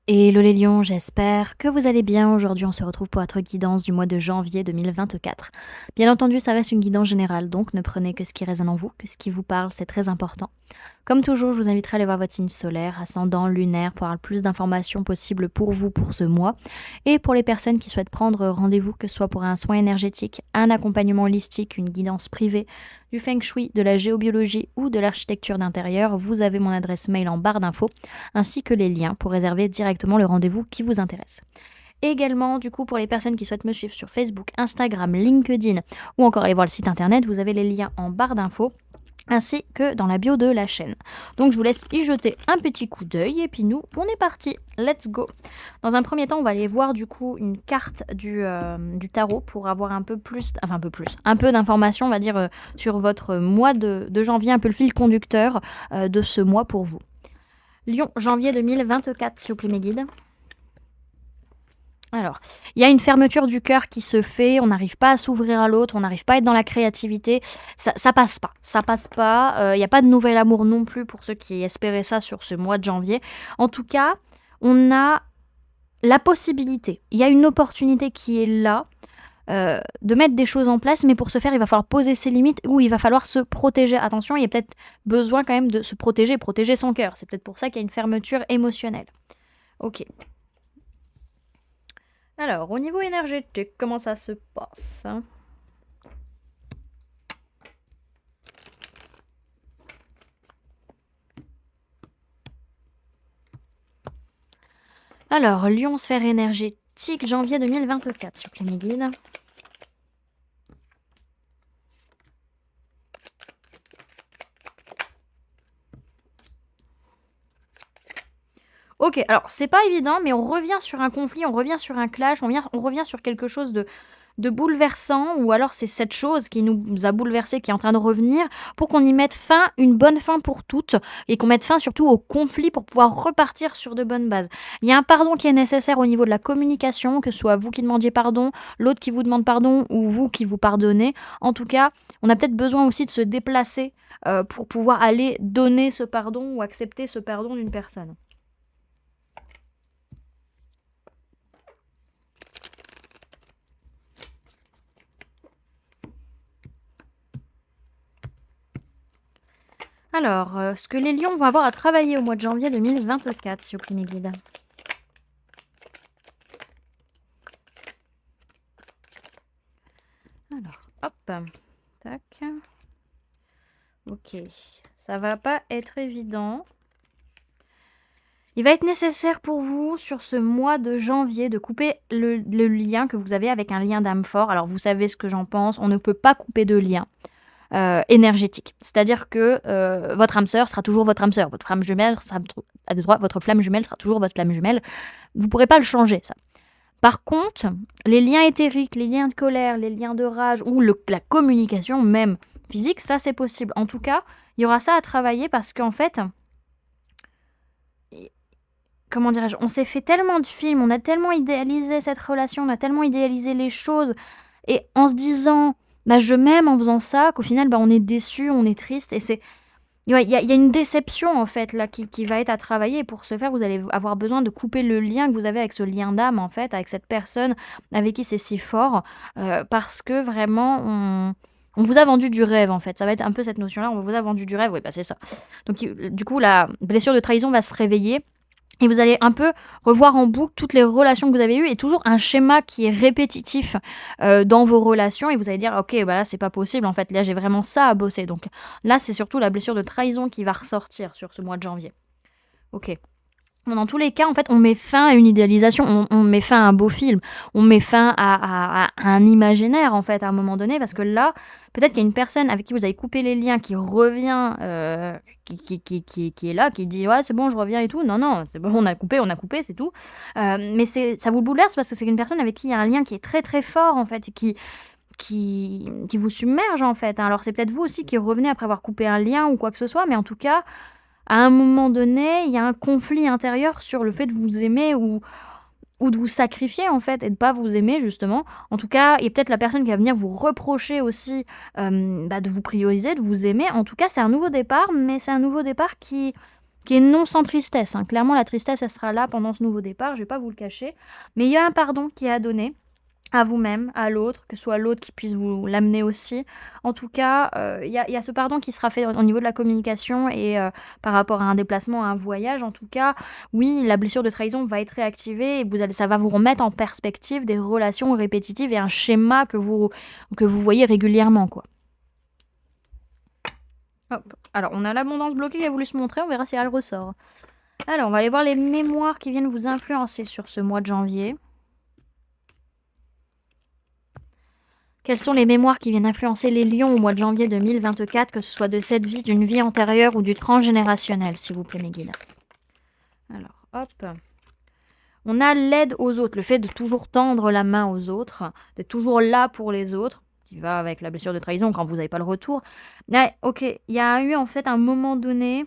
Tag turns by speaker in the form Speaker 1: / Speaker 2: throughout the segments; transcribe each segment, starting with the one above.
Speaker 1: Hello les lions, j'espère que vous allez bien. Aujourd'hui, on se retrouve pour votre guidance du mois de janvier 2024. Bien entendu, ça reste une guidance générale, donc ne prenez que ce qui résonne en vous, que ce qui vous parle, c'est très important. Comme toujours, je vous inviterai à aller voir votre signe solaire, ascendant, lunaire, pour avoir le plus d'informations possibles pour vous pour ce mois. Et pour les personnes qui souhaitent prendre rendez-vous, que ce soit pour un soin énergétique, un accompagnement holistique, une guidance privée, du feng shui, de la géobiologie ou de l'architecture d'intérieur, vous avez mon adresse mail en barre d'infos ainsi que les liens pour réserver directement le rendez-vous qui vous intéresse. Également, du coup, pour les personnes qui souhaitent me suivre sur Facebook, Instagram, LinkedIn ou encore aller voir le site internet, vous avez les liens en barre d'infos ainsi que dans la bio de la chaîne. Donc je vous laisse y jeter un petit coup d'œil et puis nous, on est parti. Let's go. Dans un premier temps, on va aller voir du coup une carte du tarot pour avoir un peu d'informations, on va dire, sur votre mois de janvier, un peu le fil conducteur de ce mois pour vous. Lion, janvier 2024, s'il vous plaît, mes guides. Alors, il y a une fermeture du cœur qui se fait, on n'arrive pas à s'ouvrir à l'autre, on n'arrive pas à être dans la créativité, ça passe pas, il n'y a pas de nouvel amour non plus pour ceux qui espéraient ça sur ce mois de janvier. En tout cas, on a la possibilité, il y a une opportunité qui est là, de mettre des choses en place, mais pour ce faire, il va falloir poser ses limites ou il va falloir se protéger. Attention, il y a peut-être besoin quand même de se protéger, protéger son cœur. C'est peut-être pour ça qu'il y a une fermeture émotionnelle. Ok. Alors, au niveau énergétique, comment ça se passe? Alors, Lion, sphère énergétique, janvier 2024, s'il vous plaît, mes guides. Ok, alors c'est pas évident, mais on revient sur un conflit, on revient sur un clash, on revient sur quelque chose de bouleversant, ou alors c'est cette chose qui nous a bouleversés qui est en train de revenir, pour qu'on y mette fin, une bonne fin pour toutes, et qu'on mette fin surtout au conflit pour pouvoir repartir sur de bonnes bases. Il y a un pardon qui est nécessaire au niveau de la communication, que ce soit vous qui demandiez pardon, l'autre qui vous demande pardon, ou vous qui vous pardonnez. En tout cas, on a peut-être besoin aussi de se déplacer pour pouvoir aller donner ce pardon ou accepter ce pardon d'une personne. Alors, ce que les lions vont avoir à travailler au mois de janvier 2024, s'il vous plaît, mes guides. Alors, hop, tac. Ok, ça va pas être évident. Il va être nécessaire pour vous, sur ce mois de janvier, de couper le lien que vous avez avec un lien d'âme fort. Alors, vous savez ce que j'en pense, on ne peut pas couper de lien énergétique. C'est-à-dire que votre âme sœur sera toujours votre âme sœur. Votre flamme jumelle sera, votre flamme jumelle sera toujours votre flamme jumelle. Vous ne pourrez pas le changer, ça. Par contre, les liens éthériques, les liens de colère, les liens de rage ou la communication même physique, ça c'est possible. En tout cas, il y aura ça à travailler parce qu'en fait, comment dirais-je, on s'est fait tellement de films, on a tellement idéalisé cette relation, on a tellement idéalisé les choses, et en se disant, bah, je m'aime en faisant ça, qu'au final, bah, on est déçu, on est triste, et c'est... Ouais, il y a une déception, en fait, là, qui va être à travailler, et pour ce faire, vous allez avoir besoin de couper le lien que vous avez avec ce lien d'âme, en fait, avec cette personne avec qui c'est si fort, parce que vraiment, on vous a vendu du rêve, en fait. Ça va être un peu cette notion-là, on vous a vendu du rêve, oui, bah, c'est ça. Donc, du coup, la blessure de trahison va se réveiller, et vous allez un peu revoir en boucle toutes les relations que vous avez eues et toujours un schéma qui est répétitif dans vos relations. Et vous allez dire, ok, bah là, c'est pas possible. En fait, là, j'ai vraiment ça à bosser. Donc là, c'est surtout la blessure de trahison qui va ressortir sur ce mois de janvier. Ok. Bon, dans tous les cas, en fait, on met fin à une idéalisation, on met fin à un beau film, on met fin à un imaginaire, en fait, à un moment donné, parce que là, peut-être qu'il y a une personne avec qui vous avez coupé les liens qui revient, qui est là, qui dit ouais, c'est bon, je reviens et tout. Non, non, c'est bon, on a coupé, c'est tout. Mais ça vous bouleverse parce que c'est une personne avec qui il y a un lien qui est très très fort, en fait, et qui vous submerge, en fait. Alors, c'est peut-être vous aussi qui revenez après avoir coupé un lien ou quoi que ce soit, mais en tout cas, à un moment donné, il y a un conflit intérieur sur le fait de vous aimer ou de vous sacrifier, en fait, et de pas vous aimer, justement. En tout cas, il y a peut-être la personne qui va venir vous reprocher aussi bah, de vous prioriser, de vous aimer. En tout cas, c'est un nouveau départ, mais c'est un nouveau départ qui qui est non sans tristesse, hein. Clairement, la tristesse, elle sera là pendant ce nouveau départ, je vais pas vous le cacher. Mais il y a un pardon qui est à donner à vous-même, à l'autre, que ce soit l'autre qui puisse vous l'amener aussi. En tout cas, il y a ce pardon qui sera fait au niveau de la communication et par rapport à un déplacement, à un voyage. En tout cas, oui, la blessure de trahison va être réactivée et ça va vous remettre en perspective des relations répétitives et un schéma que vous voyez régulièrement, quoi. Hop. Alors, on a l'abondance bloquée qui a voulu se montrer, on verra si elle ressort. Alors, on va aller voir les mémoires qui viennent vous influencer sur ce mois de janvier. Quelles sont les mémoires qui viennent influencer les lions au mois de janvier 2024, que ce soit de cette vie, d'une vie antérieure ou du transgénérationnel, s'il vous plaît, mes guides. Alors, hop. On a l'aide aux autres, le fait de toujours tendre la main aux autres, d'être toujours là pour les autres, qui va avec la blessure de trahison quand vous n'avez pas le retour. Mais, ok, il y a eu en fait un moment donné,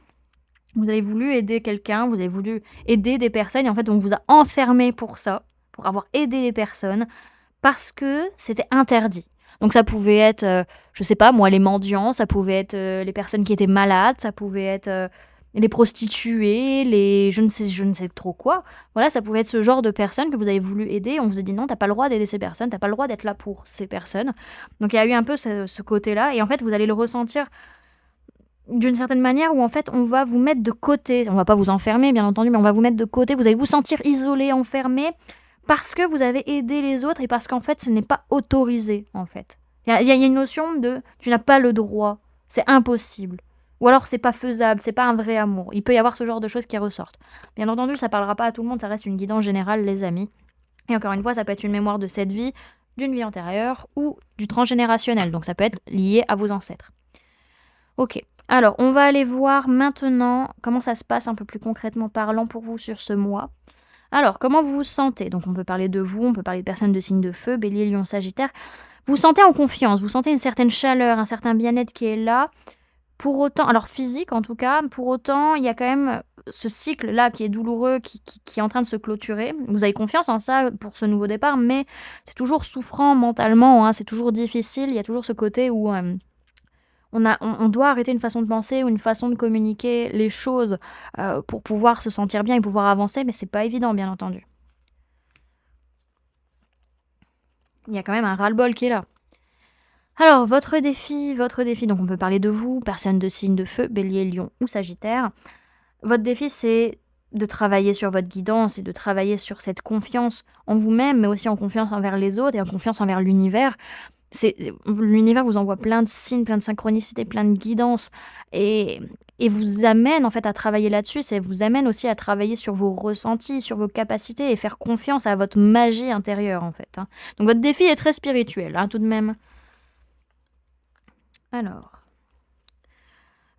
Speaker 1: vous avez voulu aider quelqu'un, vous avez voulu aider des personnes, et en fait on vous a enfermé pour ça, pour avoir aidé les personnes, parce que c'était interdit. Donc ça pouvait être, je sais pas moi, les mendiants, ça pouvait être les personnes qui étaient malades, ça pouvait être les prostituées, je ne sais trop quoi. Voilà, ça pouvait être ce genre de personnes que vous avez voulu aider. On vous a dit non, t'as pas le droit d'aider ces personnes, t'as pas le droit d'être là pour ces personnes. Donc il y a eu un peu ce côté-là, et en fait vous allez le ressentir d'une certaine manière où en fait on va vous mettre de côté. On va pas vous enfermer bien entendu, mais on va vous mettre de côté. Vous allez vous sentir isolé, enfermé, parce que vous avez aidé les autres et parce qu'en fait, ce n'est pas autorisé, en fait. Il y a une notion de « tu n'as pas le droit, c'est impossible ». Ou alors, c'est pas faisable, c'est pas un vrai amour. Il peut y avoir ce genre de choses qui ressortent. Bien entendu, ça parlera pas à tout le monde, ça reste une guidance générale, les amis. Et encore une fois, ça peut être une mémoire de cette vie, d'une vie antérieure ou du transgénérationnel. Donc, ça peut être lié à vos ancêtres. Ok, alors, on va aller voir maintenant comment ça se passe un peu plus concrètement parlant pour vous sur ce mois. Alors, comment vous vous sentez? Donc, on peut parler de vous, on peut parler de personnes de signe de feu, bélier, lion, sagittaire. Vous vous sentez en confiance, vous sentez une certaine chaleur, un certain bien-être qui est là. Pour autant, alors physique en tout cas, pour autant, il y a quand même ce cycle-là qui est douloureux, qui est en train de se clôturer. Vous avez confiance en ça pour ce nouveau départ, mais c'est toujours souffrant mentalement, hein, c'est toujours difficile. Il y a toujours ce côté où on doit arrêter une façon de penser ou une façon de communiquer les choses pour pouvoir se sentir bien et pouvoir avancer, mais c'est pas évident, bien entendu. Il y a quand même un ras-le-bol qui est là. Alors, votre défi, donc on peut parler de vous, personne de signe de feu, bélier, lion ou sagittaire. Votre défi, c'est de travailler sur votre guidance et de travailler sur cette confiance en vous-même, mais aussi en confiance envers les autres et en confiance envers l'univers. L'univers vous envoie plein de signes, plein de synchronicités, plein de guidances et vous amène en fait à travailler là-dessus. Ça vous amène aussi à travailler sur vos ressentis, sur vos capacités et faire confiance à votre magie intérieure en fait, hein. Donc votre défi est très spirituel, hein, tout de même. Alors,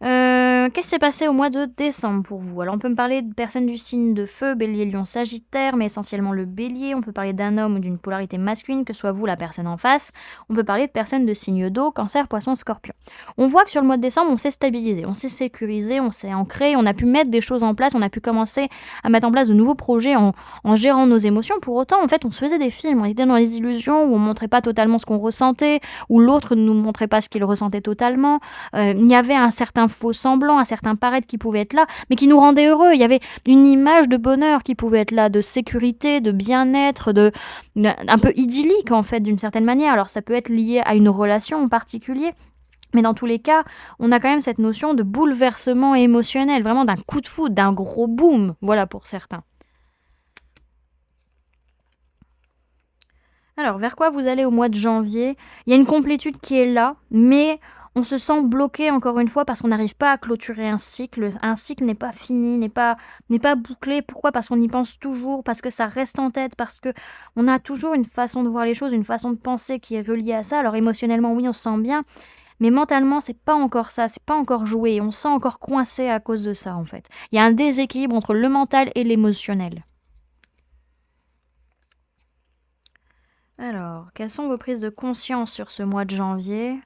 Speaker 1: qu'est-ce qui s'est passé au mois de décembre pour vous? Alors on peut me parler de personnes du signe de feu, bélier, lion, sagittaire, mais essentiellement le bélier. On peut parler d'un homme ou d'une polarité masculine, que soit vous la personne en face. On peut parler de personnes de signe d'eau, cancer, poisson, scorpion. On voit que sur le mois de décembre, on s'est stabilisé, on s'est sécurisé, on s'est ancré, on a pu mettre des choses en place, on a pu commencer à mettre en place de nouveaux projets en gérant nos émotions. Pour autant, en fait, on se faisait des films, on était dans les illusions où on montrait pas totalement ce qu'on ressentait, où l'autre ne nous montrait pas ce qu'il ressentait totalement. Il y avait un certain faux semblant, un certain paraître qui pouvait être là, mais qui nous rendait heureux. Il y avait une image de bonheur qui pouvait être là, de sécurité, de bien-être, un peu idyllique en fait d'une certaine manière. Alors ça peut être lié à une relation en particulier, mais dans tous les cas, on a quand même cette notion de bouleversement émotionnel, vraiment d'un coup de foudre, d'un gros boom, voilà pour certains. Alors, vers quoi vous allez au mois de janvier? Il y a une complétude qui est là, mais on se sent bloqué encore une fois parce qu'on n'arrive pas à clôturer un cycle. Un cycle n'est pas fini, n'est pas bouclé. Pourquoi? Parce qu'on y pense toujours, parce que ça reste en tête, parce que on a toujours une façon de voir les choses, une façon de penser qui est reliée à ça. Alors émotionnellement, oui, on se sent bien, mais mentalement, c'est pas encore ça, c'est pas encore joué. On se sent encore coincé à cause de ça, en fait. Il y a un déséquilibre entre le mental et l'émotionnel. Alors, quelles sont vos prises de conscience sur ce mois de janvier?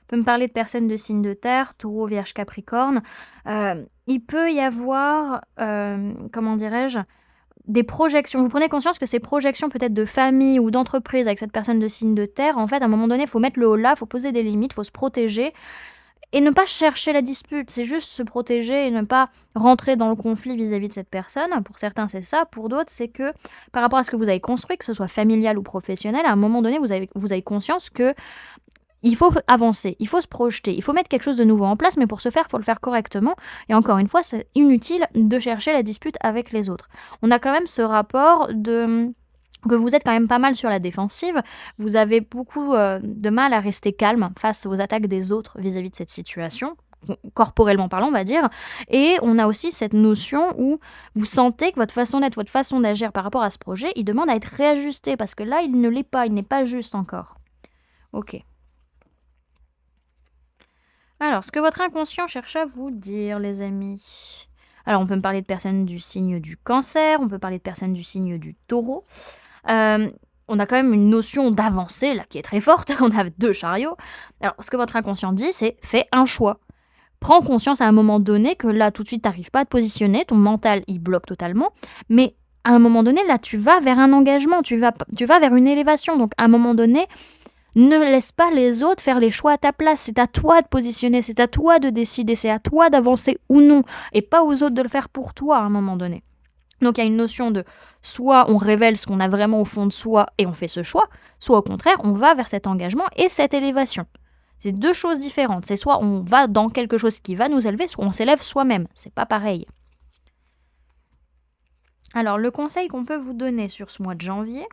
Speaker 1: On peut me parler de personnes de signe de terre, taureau, vierge, capricorne. Il peut y avoir, comment dirais-je, des projections. Vous prenez conscience que ces projections peut-être de famille ou d'entreprise avec cette personne de signe de terre, en fait, à un moment donné, il faut mettre le haut là, il faut poser des limites, il faut se protéger. et ne pas chercher la dispute. C'est juste se protéger et ne pas rentrer dans le conflit vis-à-vis de cette personne. Pour certains, c'est ça. Pour d'autres, c'est que par rapport à ce que vous avez construit, que ce soit familial ou professionnel, à un moment donné, vous avez conscience que il faut avancer, il faut se projeter, il faut mettre quelque chose de nouveau en place, mais pour ce faire, il faut le faire correctement. Et encore une fois, c'est inutile de chercher la dispute avec les autres. On a quand même ce rapport que vous êtes quand même pas mal sur la défensive. Vous avez beaucoup de mal à rester calme face aux attaques des autres vis-à-vis de cette situation. Corporellement parlant, on va dire. Et on a aussi cette notion où vous sentez que votre façon d'être, votre façon d'agir par rapport à ce projet, il demande à être réajusté parce que là, il ne l'est pas, il n'est pas juste encore. Ok. Alors, ce que votre inconscient cherche à vous dire, les amis. Alors, on peut me parler de personnes du signe du cancer, on peut parler de personnes du signe du taureau. On a quand même une notion d'avancée, là, qui est très forte. On a 2 chariots. Alors, ce que votre inconscient dit, c'est « fais un choix ». Prends conscience à un moment donné que là, tout de suite, tu n'arrives pas à te positionner, ton mental, il bloque totalement. Mais à un moment donné, là, tu vas vers un engagement, tu vas vers une élévation. Donc, à un moment donné, ne laisse pas les autres faire les choix à ta place. C'est à toi de positionner, c'est à toi de décider, c'est à toi d'avancer ou non, et pas aux autres de le faire pour toi à un moment donné. Donc il y a une notion de soit on révèle ce qu'on a vraiment au fond de soi et on fait ce choix, soit au contraire on va vers cet engagement et cette élévation. C'est 2 choses différentes. C'est soit on va dans quelque chose qui va nous élever, soit on s'élève soi-même. C'est pas pareil. Alors le conseil qu'on peut vous donner sur ce mois de janvier,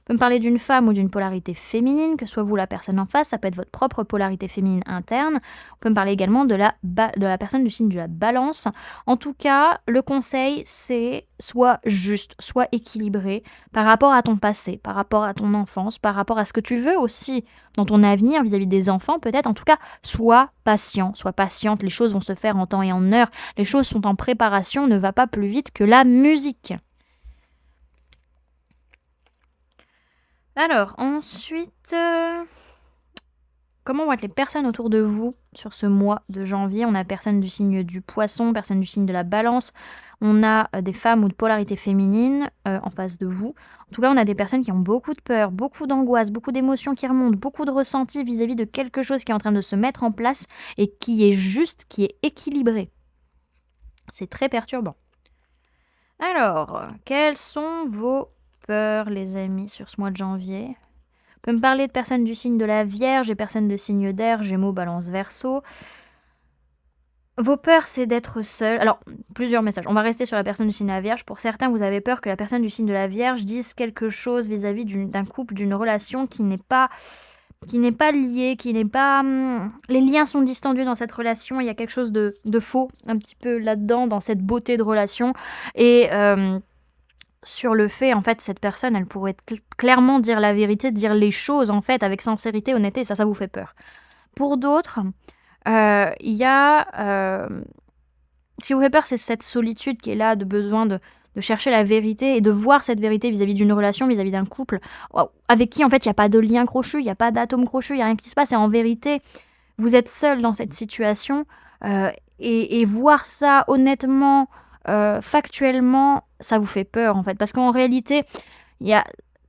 Speaker 1: on peut me parler d'une femme ou d'une polarité féminine, que soit vous la personne en face, ça peut être votre propre polarité féminine interne. On peut me parler également de la personne du signe de la balance. En tout cas, le conseil, c'est soit juste, soit équilibré par rapport à ton passé, par rapport à ton enfance, par rapport à ce que tu veux aussi dans ton avenir vis-à-vis des enfants peut-être. En tout cas, sois patient, sois patiente, les choses vont se faire en temps et en heure, les choses sont en préparation, ne va pas plus vite que la musique. Alors, ensuite, comment vont être les personnes autour de vous sur ce mois de janvier? On a personnes du signe du poisson, personnes du signe de la balance, on a des femmes ou de polarité féminine en face de vous. En tout cas, on a des personnes qui ont beaucoup de peur, beaucoup d'angoisse, beaucoup d'émotions qui remontent, beaucoup de ressentis vis-à-vis de quelque chose qui est en train de se mettre en place et qui est juste, qui est équilibré. C'est très perturbant. Alors, quelles sont vos peurs, les amis, sur ce mois de janvier? On peut me parler de personnes du signe de la Vierge et personnes de signe d'air, Gémeaux, Balance, Verseau. Vos peurs, c'est d'être seul. Alors, plusieurs messages. On va rester sur la personne du signe de la Vierge. Pour certains, vous avez peur que la personne du signe de la Vierge dise quelque chose vis-à-vis d'un couple, d'une relation qui n'est pas lié, qui n'est pas... les liens sont distendus dans cette relation. Il y a quelque chose de faux un petit peu là-dedans, dans cette beauté de relation. Et... sur le fait, en fait, cette personne, elle pourrait clairement dire la vérité, dire les choses, en fait, avec sincérité, honnêteté, ça vous fait peur. Pour d'autres, il y a... ce qui vous fait peur, c'est cette solitude qui est là, de besoin de chercher la vérité et de voir cette vérité vis-à-vis d'une relation, vis-à-vis d'un couple, avec qui, en fait, il n'y a pas de lien crochu, il n'y a pas d'atome crochu, il n'y a rien qui se passe, et en vérité, vous êtes seul dans cette situation, et voir ça honnêtement... factuellement, ça vous fait peur en fait, parce qu'en réalité,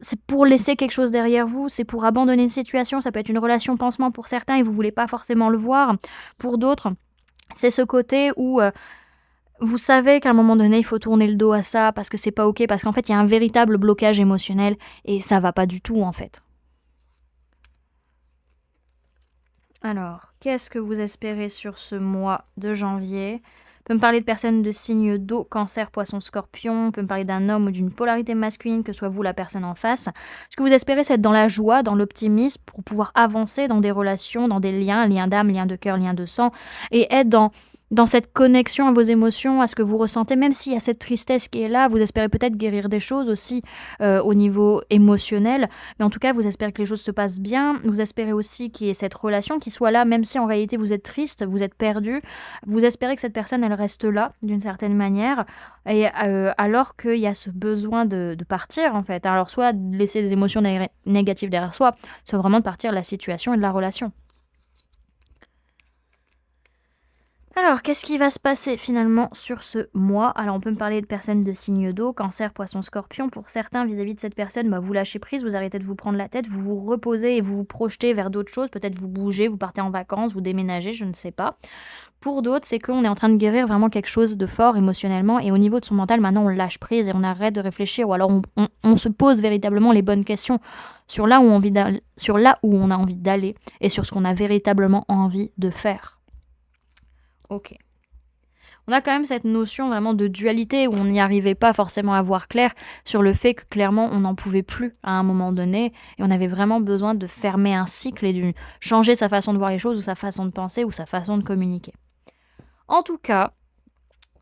Speaker 1: c'est pour laisser quelque chose derrière vous, c'est pour abandonner une situation, ça peut être une relation pansement pour certains et vous voulez pas forcément le voir. Pour d'autres, c'est ce côté où vous savez qu'à un moment donné, il faut tourner le dos à ça parce que c'est pas ok, parce qu'en fait, il y a un véritable blocage émotionnel et ça va pas du tout en fait. Alors, qu'est-ce que vous espérez sur ce mois de janvier ? On peut me parler de personnes de signes d'eau, cancer, poisson, scorpion. On peut me parler d'un homme ou d'une polarité masculine, que soit vous la personne en face. Ce que vous espérez, c'est être dans la joie, dans l'optimisme, pour pouvoir avancer dans des relations, dans des liens d'âme, liens de cœur, liens de sang, et être dans cette connexion à vos émotions, à ce que vous ressentez, même s'il y a cette tristesse qui est là, vous espérez peut-être guérir des choses aussi au niveau émotionnel, mais en tout cas, vous espérez que les choses se passent bien, vous espérez aussi qu'il y ait cette relation qui soit là, même si en réalité vous êtes triste, vous êtes perdu, vous espérez que cette personne, elle reste là, d'une certaine manière, et alors qu'il y a ce besoin de partir, en fait. Alors, soit de laisser des émotions négatives derrière soi, soit vraiment de partir de la situation et de la relation. Alors, qu'est-ce qui va se passer finalement sur ce mois? Alors, on peut me parler de personnes de signe d'eau, cancer, poisson, scorpion. Pour certains, vis-à-vis de cette personne, bah, vous lâchez prise, vous arrêtez de vous prendre la tête, vous vous reposez et vous vous projetez vers d'autres choses. Peut-être vous bougez, vous partez en vacances, vous déménagez, je ne sais pas. Pour d'autres, c'est qu'on est en train de guérir vraiment quelque chose de fort émotionnellement et au niveau de son mental, maintenant on lâche prise et on arrête de réfléchir ou alors on se pose véritablement les bonnes questions sur là où on a envie d'aller et sur ce qu'on a véritablement envie de faire. Ok. On a quand même cette notion vraiment de dualité où on n'y arrivait pas forcément à voir clair sur le fait que clairement on n'en pouvait plus à un moment donné et on avait vraiment besoin de fermer un cycle et de changer sa façon de voir les choses ou sa façon de penser ou sa façon de communiquer. En tout cas,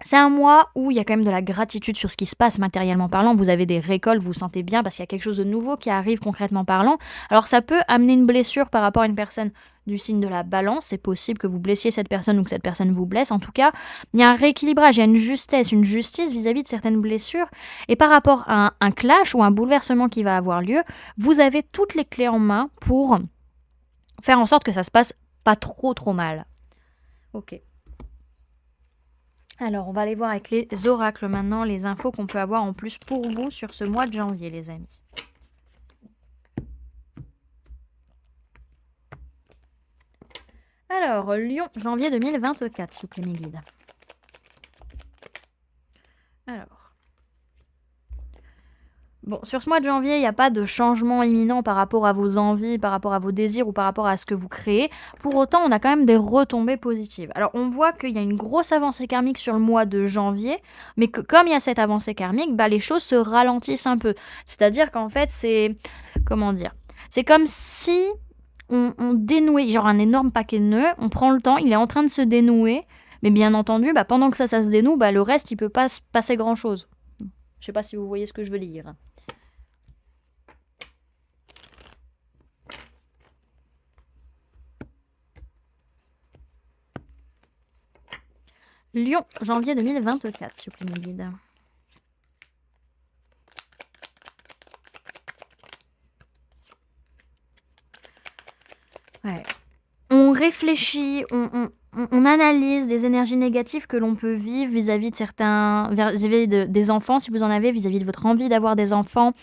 Speaker 1: c'est un mois où il y a quand même de la gratitude sur ce qui se passe matériellement parlant. Vous avez des récoltes, vous vous sentez bien parce qu'il y a quelque chose de nouveau qui arrive concrètement parlant. Alors ça peut amener une blessure par rapport à une personne du signe de la balance. C'est possible que vous blessiez cette personne ou que cette personne vous blesse. En tout cas, il y a un rééquilibrage, il y a une justesse, une justice vis-à-vis de certaines blessures. Et par rapport à un clash ou un bouleversement qui va avoir lieu, vous avez toutes les clés en main pour faire en sorte que ça se passe pas trop mal. Ok. Alors, on va aller voir avec les oracles maintenant, les infos qu'on peut avoir en plus pour vous sur ce mois de janvier, les amis. Alors, Lion, janvier 2024, s'il vous plaît, mes guides. Alors. Bon, sur ce mois de janvier, il n'y a pas de changement imminent par rapport à vos envies, par rapport à vos désirs ou par rapport à ce que vous créez. Pour autant, on a quand même des retombées positives. Alors, on voit qu'il y a une grosse avancée karmique sur le mois de janvier, mais que comme il y a cette avancée karmique, bah, les choses se ralentissent un peu. C'est-à-dire qu'en fait, c'est... Comment dire? C'est comme si on dénouait, genre un énorme paquet de nœuds, on prend le temps, il est en train de se dénouer, mais bien entendu, bah, pendant que ça se dénoue, bah, le reste, il peut pas se passer grand-chose. Je sais pas si vous voyez ce que je veux dire. Lion, janvier 2024, s'il vous plaît, mes guides. Ouais. On réfléchit, on analyse des énergies négatives que l'on peut vivre vis-à-vis de vis-à-vis des enfants, si vous en avez, vis-à-vis de votre envie d'avoir des enfants,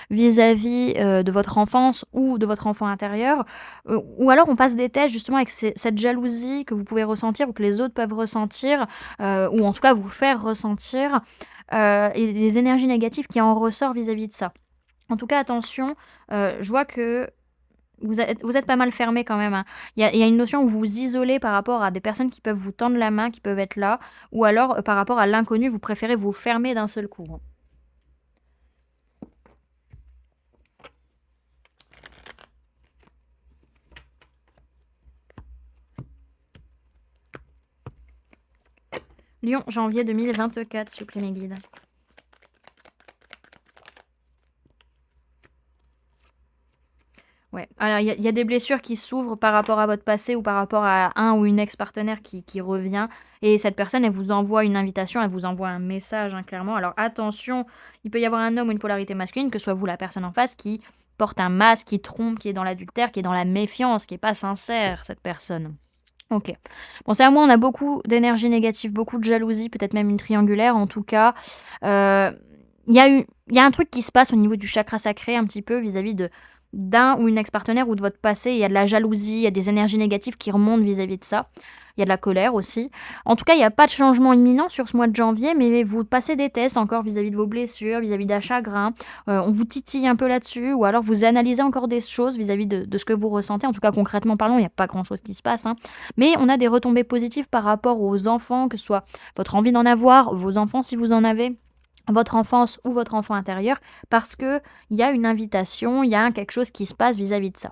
Speaker 1: vis-à-vis de votre enfance ou de votre enfant intérieur. Ou alors on passe des tests justement avec cette jalousie que vous pouvez ressentir ou que les autres peuvent ressentir, ou en tout cas vous faire ressentir, et les énergies négatives qui en ressortent vis-à-vis de ça. En tout cas, attention, je vois que vous êtes pas mal fermé quand même, hein. Il y a une notion où vous vous isolez par rapport à des personnes qui peuvent vous tendre la main, qui peuvent être là, ou alors par rapport à l'inconnu, vous préférez vous fermer d'un seul coup, hein. Lion, janvier 2024, s'il vous plaît, mes guides. Ouais, alors il y a des blessures qui s'ouvrent par rapport à votre passé ou par rapport à un ou une ex-partenaire qui revient et cette personne, elle vous envoie une invitation, elle vous envoie un message, hein, clairement. Alors attention, il peut y avoir un homme ou une polarité masculine, que ce soit vous la personne en face, qui porte un masque, qui trompe, qui est dans l'adultère, qui est dans la méfiance, qui est pas sincère, cette personne. Ok. Bon, c'est à moi, on a beaucoup d'énergie négative, beaucoup de jalousie, peut-être même une triangulaire. En tout cas, euh, il y a un truc qui se passe au niveau du chakra sacré un petit peu vis-à-vis d'un ou une ex-partenaire ou de votre passé. Il y a de la jalousie, il y a des énergies négatives qui remontent vis-à-vis de ça. Il y a de la colère aussi. En tout cas, il n'y a pas de changement imminent sur ce mois de janvier, mais vous passez des tests encore vis-à-vis de vos blessures, vis-à-vis d'un chagrin. On vous titille un peu là-dessus, ou alors vous analysez encore des choses vis-à-vis de ce que vous ressentez. En tout cas, concrètement parlant, il n'y a pas grand-chose qui se passe, hein. Mais on a des retombées positives par rapport aux enfants, que ce soit votre envie d'en avoir, vos enfants si vous en avez, votre enfance ou votre enfant intérieur, parce qu'il y a une invitation, il y a quelque chose qui se passe vis-à-vis de ça.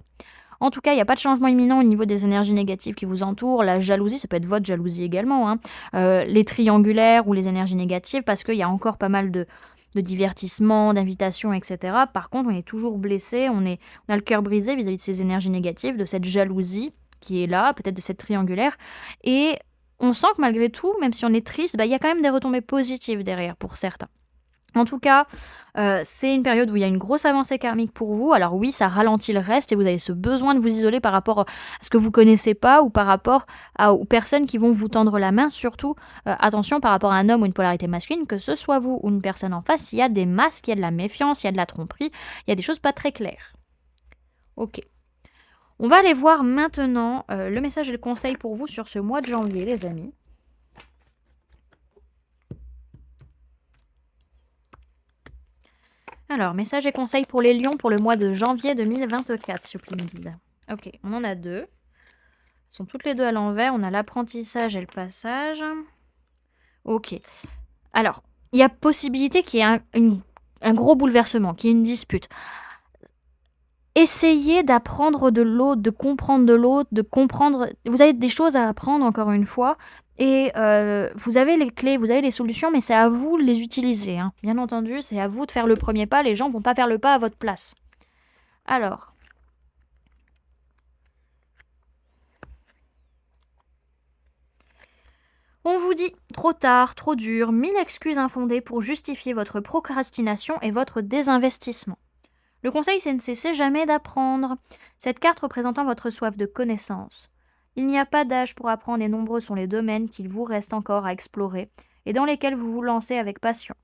Speaker 1: En tout cas, il n'y a pas de changement imminent au niveau des énergies négatives qui vous entourent. La jalousie, ça peut être votre jalousie également, hein. Les triangulaires ou les énergies négatives, parce qu'il y a encore pas mal de divertissements, d'invitations, etc. Par contre, on est toujours blessé, on a le cœur brisé vis-à-vis de ces énergies négatives, de cette jalousie qui est là, peut-être de cette triangulaire. Et on sent que malgré tout, même si on est triste, bah, il y a quand même des retombées positives derrière pour certains. En tout cas, c'est une période où il y a une grosse avancée karmique pour vous. Alors oui, ça ralentit le reste et vous avez ce besoin de vous isoler par rapport à ce que vous connaissez pas ou par rapport aux personnes qui vont vous tendre la main. Surtout, attention par rapport à un homme ou une polarité masculine, que ce soit vous ou une personne en face, il y a des masques, il y a de la méfiance, il y a de la tromperie, il y a des choses pas très claires. OK. On va aller voir maintenant, le message et le conseil pour vous sur ce mois de janvier, les amis. Alors, message et conseil pour les lions pour le mois de janvier 2024, s'il vous plaît, mes guides. Ok, on en a 2. Elles sont toutes les 2 à l'envers. On a l'apprentissage et le passage. Ok. Alors, il y a possibilité qu'il y ait un gros bouleversement, qu'il y ait une dispute. Essayez d'apprendre de l'autre, de comprendre de l'autre, de comprendre... Vous avez des choses à apprendre, encore une fois, et vous avez les clés, vous avez les solutions, mais c'est à vous de les utiliser. Hein. Bien entendu, c'est à vous de faire le premier pas. Les gens ne vont pas faire le pas à votre place. Alors... On vous dit trop tard, trop dur, 1000 excuses infondées pour justifier votre procrastination et votre désinvestissement. Le conseil, c'est ne cesser jamais d'apprendre. Cette carte représentant votre soif de connaissance. Il n'y a pas d'âge pour apprendre et nombreux sont les domaines qu'il vous reste encore à explorer et dans lesquels vous vous lancez avec passion.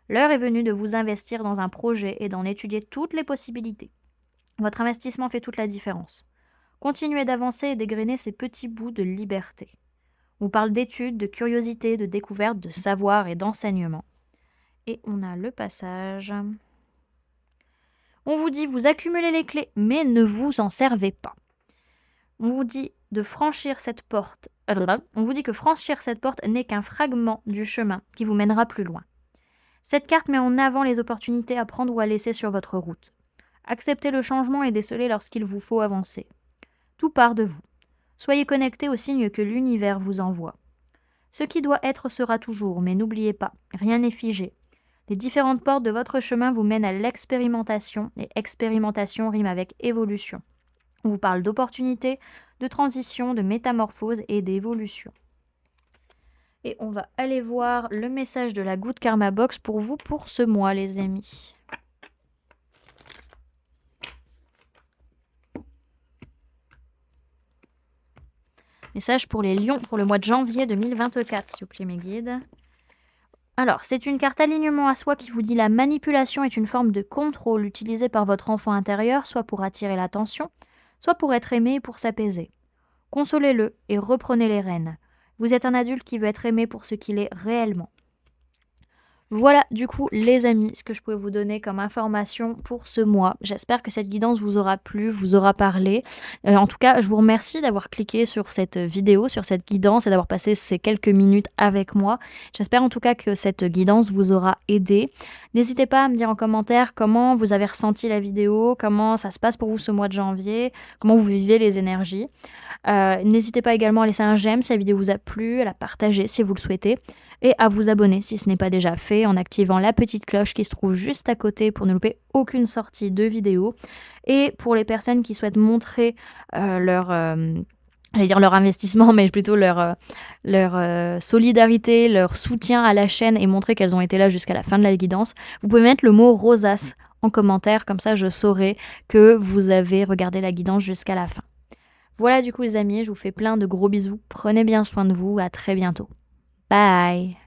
Speaker 1: L'heure est venue de vous investir dans un projet et d'en étudier toutes les possibilités. Votre investissement fait toute la différence. Continuez d'avancer et dégrainer ces petits bouts de liberté. On vous parle d'études, de curiosité, de découverte, de savoir et d'enseignement. Et on a le passage. On vous dit, vous accumulez les clés, mais ne vous en servez pas. On vous dit de franchir cette porte. On vous dit que franchir cette porte n'est qu'un fragment du chemin qui vous mènera plus loin. Cette carte met en avant les opportunités à prendre ou à laisser sur votre route. Acceptez le changement et décelez lorsqu'il vous faut avancer. Tout part de vous. Soyez connectés aux signes que l'univers vous envoie. Ce qui doit être sera toujours, mais n'oubliez pas, rien n'est figé. Les différentes portes de votre chemin vous mènent à l'expérimentation, et expérimentation rime avec évolution. On vous parle d'opportunités, de transition, de métamorphose et d'évolution. Et on va aller voir le message de la Good Karma Box pour vous pour ce mois, les amis. Message pour les lions pour le mois de janvier 2024, s'il vous plaît, mes guides. Alors, c'est une carte alignement à soi qui vous dit la manipulation est une forme de contrôle utilisée par votre enfant intérieur, soit pour attirer l'attention, soit pour être aimé et pour s'apaiser. Consolez-le et reprenez les rênes. Vous êtes un adulte qui veut être aimé pour ce qu'il est réellement. Voilà, du coup, les amis, ce que je pouvais vous donner comme information pour ce mois. J'espère que cette guidance vous aura plu, vous aura parlé. En tout cas, je vous remercie d'avoir cliqué sur cette vidéo, sur cette guidance et d'avoir passé ces quelques minutes avec moi. J'espère en tout cas que cette guidance vous aura aidé. N'hésitez pas à me dire en commentaire comment vous avez ressenti la vidéo, comment ça se passe pour vous ce mois de janvier, comment vous vivez les énergies. N'hésitez pas également à laisser un j'aime si la vidéo vous a plu, à la partager si vous le souhaitez et à vous abonner si ce n'est pas déjà fait en activant la petite cloche qui se trouve juste à côté pour ne louper aucune sortie de vidéo. Et pour les personnes qui souhaitent montrer leur investissement, mais plutôt leur solidarité, leur soutien à la chaîne et montrer qu'elles ont été là jusqu'à la fin de la guidance, vous pouvez mettre le mot Rosas en commentaire, comme ça je saurai que vous avez regardé la guidance jusqu'à la fin. Voilà du coup les amis, je vous fais plein de gros bisous, prenez bien soin de vous, à très bientôt. Bye!